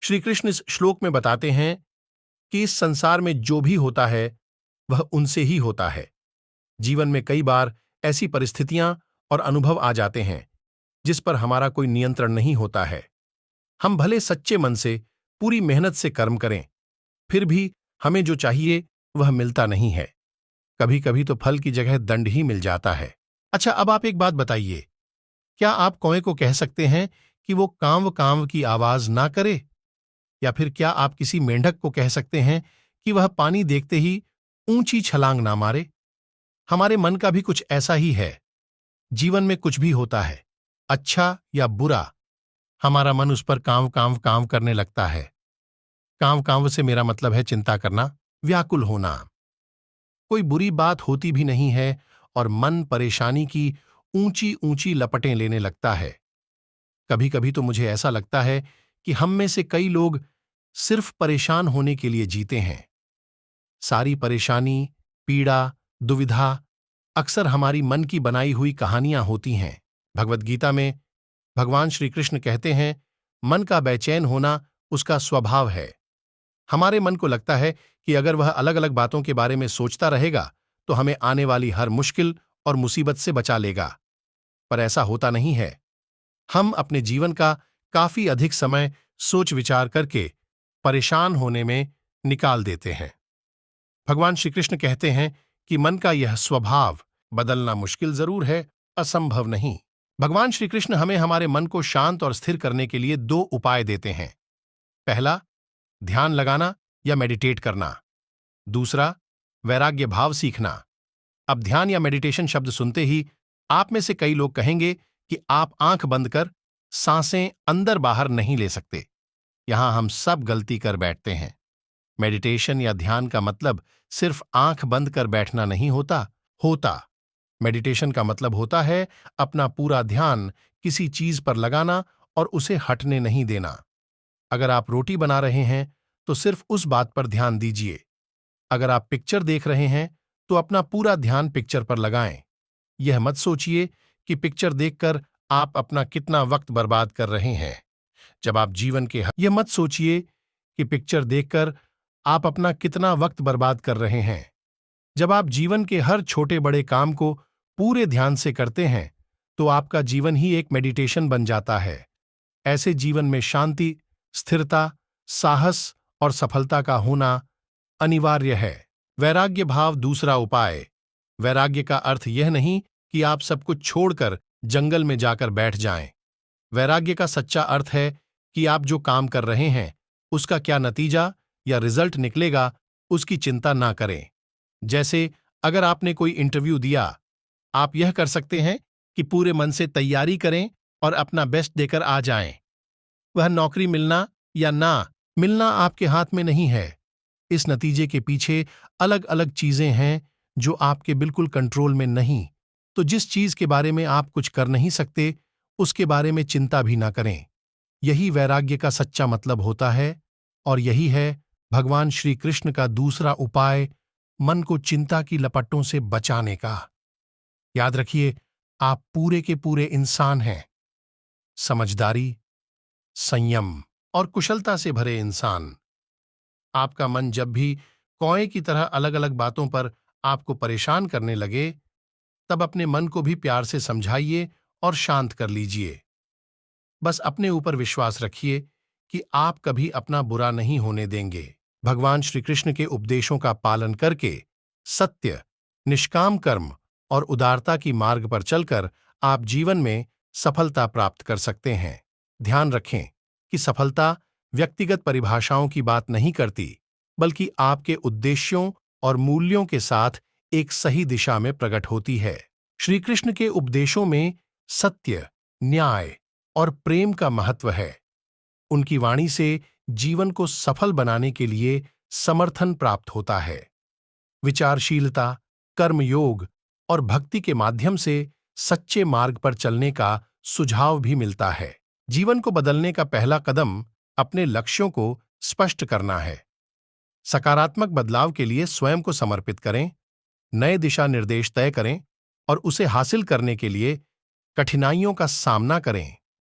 श्री कृष्ण इस श्लोक में बताते हैं कि इस संसार में जो भी होता है वह उनसे ही होता है। जीवन में कई बार ऐसी परिस्थितियां और अनुभव आ जाते हैं जिस पर हमारा कोई नियंत्रण नहीं होता है। हम भले सच्चे मन से पूरी मेहनत से कर्म करें, फिर भी हमें जो चाहिए वह मिलता नहीं है। कभी कभी तो फल की जगह दंड ही मिल जाता है। अच्छा, अब आप एक बात बताइए, क्या आप कौए को कह सकते हैं कि वो कांव कांव की आवाज ना करे? या फिर क्या आप किसी मेंढक को कह सकते हैं कि वह पानी देखते ही ऊंची छलांग ना मारे? हमारे मन का भी कुछ ऐसा ही है। जीवन में कुछ भी होता है, अच्छा या बुरा, हमारा मन उस पर कांव कांव कांव करने लगता है। कांव कांव से मेरा मतलब है चिंता करना, व्याकुल होना। कोई बुरी बात होती भी नहीं है और मन परेशानी की ऊंची ऊंची लपटें लेने लगता है। कभी कभी तो मुझे ऐसा लगता है कि हम में से कई लोग सिर्फ परेशान होने के लिए जीते हैं। सारी परेशानी, पीड़ा, दुविधा अक्सर हमारी मन की बनाई हुई कहानियां होती हैं। भगवद गीता में भगवान श्री कृष्ण कहते हैं, मन का बेचैन होना उसका स्वभाव है। हमारे मन को लगता है कि अगर वह अलग अलग बातों के बारे में सोचता रहेगा तो हमें आने वाली हर मुश्किल और मुसीबत से बचा लेगा। पर ऐसा होता नहीं है। हम अपने जीवन का काफी अधिक समय सोच विचार करके परेशान होने में निकाल देते हैं। भगवान श्री कृष्ण कहते हैं कि मन का यह स्वभाव बदलना मुश्किल जरूर है, असंभव नहीं। भगवान श्री कृष्ण हमें हमारे मन को शांत और स्थिर करने के लिए दो उपाय देते हैं। पहला, ध्यान लगाना या मेडिटेट करना। दूसरा, वैराग्य भाव सीखना। अब ध्यान या मेडिटेशन शब्द सुनते ही आप में से कई लोग कहेंगे कि आप आंख बंद कर सांसें अंदर बाहर नहीं ले सकते। यहां हम सब गलती कर बैठते हैं। मेडिटेशन या ध्यान का मतलब सिर्फ आंख बंद कर बैठना नहीं होता। मेडिटेशन का मतलब होता है अपना पूरा ध्यान किसी चीज पर लगाना और उसे हटने नहीं देना। अगर आप रोटी बना रहे हैं तो सिर्फ उस बात पर ध्यान दीजिए। अगर आप पिक्चर देख रहे हैं तो अपना पूरा ध्यान पिक्चर पर लगाएं। यह मत सोचिए कि पिक्चर देखकर आप अपना कितना वक्त बर्बाद कर रहे हैं। जब आप जीवन के यह मत सोचिए कि पिक्चर देखकर आप अपना कितना वक्त बर्बाद कर रहे हैं। जब आप जीवन के हर छोटे बड़े काम को पूरे ध्यान से करते हैं तो आपका जीवन ही एक मेडिटेशन बन जाता है। ऐसे जीवन में शांति, स्थिरता, साहस और सफलता का होना अनिवार्य है। वैराग्य भाव दूसरा उपाय। वैराग्य का अर्थ यह नहीं कि आप सब कुछ छोड़कर जंगल में जाकर बैठ जाएं। वैराग्य का सच्चा अर्थ है कि आप जो काम कर रहे हैं उसका क्या नतीजा या रिजल्ट निकलेगा उसकी चिंता ना करें। जैसे अगर आपने कोई इंटरव्यू दिया, आप यह कर सकते हैं कि पूरे मन से तैयारी करें और अपना बेस्ट देकर आ जाएं। वह नौकरी मिलना या ना मिलना आपके हाथ में नहीं है। इस नतीजे के पीछे अलग अलग चीजें हैं जो आपके बिल्कुल कंट्रोल में नहीं। तो जिस चीज के बारे में आप कुछ कर नहीं सकते उसके बारे में चिंता भी ना करें। यही वैराग्य का सच्चा मतलब होता है और यही है भगवान श्री कृष्ण का दूसरा उपाय, मन को चिंता की लपटों से बचाने का। याद रखिए, आप पूरे के पूरे इंसान हैं। समझदारी, संयम और कुशलता से भरे इंसान। आपका मन जब भी कौए की तरह अलग अलग बातों पर आपको परेशान करने लगे, तब अपने मन को भी प्यार से समझाइए और शांत कर लीजिए। बस अपने ऊपर विश्वास रखिए कि आप कभी अपना बुरा नहीं होने देंगे। भगवान श्री कृष्ण के उपदेशों का पालन करके सत्य, निष्काम कर्म और उदारता की मार्ग पर चलकर आप जीवन में सफलता प्राप्त कर सकते हैं। ध्यान रखें कि सफलता व्यक्तिगत परिभाषाओं की बात नहीं करती, बल्कि आपके उद्देश्यों और मूल्यों के साथ एक सही दिशा में प्रकट होती है। श्री कृष्ण के उपदेशों में सत्य, न्याय और प्रेम का महत्व है। उनकी वाणी से जीवन को सफल बनाने के लिए समर्थन प्राप्त होता है। विचारशीलता, कर्मयोग और भक्ति के माध्यम से सच्चे मार्ग पर चलने का सुझाव भी मिलता है। जीवन को बदलने का पहला कदम अपने लक्ष्यों को स्पष्ट करना है। सकारात्मक बदलाव के लिए स्वयं को समर्पित करें, नए दिशा निर्देश तय करें और उसे हासिल करने के लिए कठिनाइयों का सामना करें।